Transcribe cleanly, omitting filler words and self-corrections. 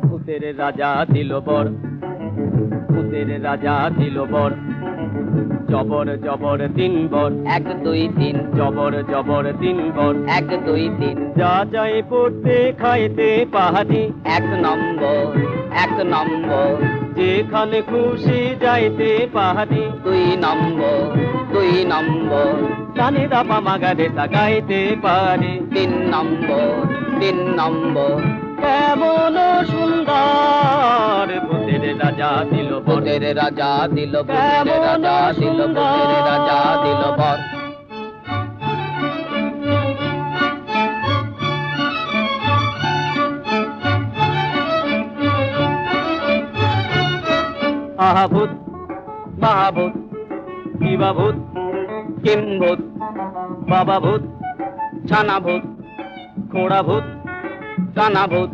ভূতের রাজা দিল বর, ভূতের রাজা দিল বর, জবর জবর তিন বর, 1 2 3 জবর জবর তিন বর, 1 2 3 যা চাই পড়তে খাইতে পাহাড়ি, 1 নম্বর 1 নম্বর, যেখানে খুশি যাইতে পাহাড়ি, 2 নম্বর 2 নম্বর, কানে দাপা মাগারে তাকাইতে পারি, 3 নম্বর 3 নম্বর, কেমন সুন্দর ভূতের রাজা দিল বর, ভূতের রাজা দিল, ভূতের রাজা দিল, ভূতের রাজা দিল বর। আহা ভূত মহাভূত, কিবা ভূত, কিম্ভূত, বাবা ভূত, ছানা ভূত, খোড়া ভূত, কানা ভূত,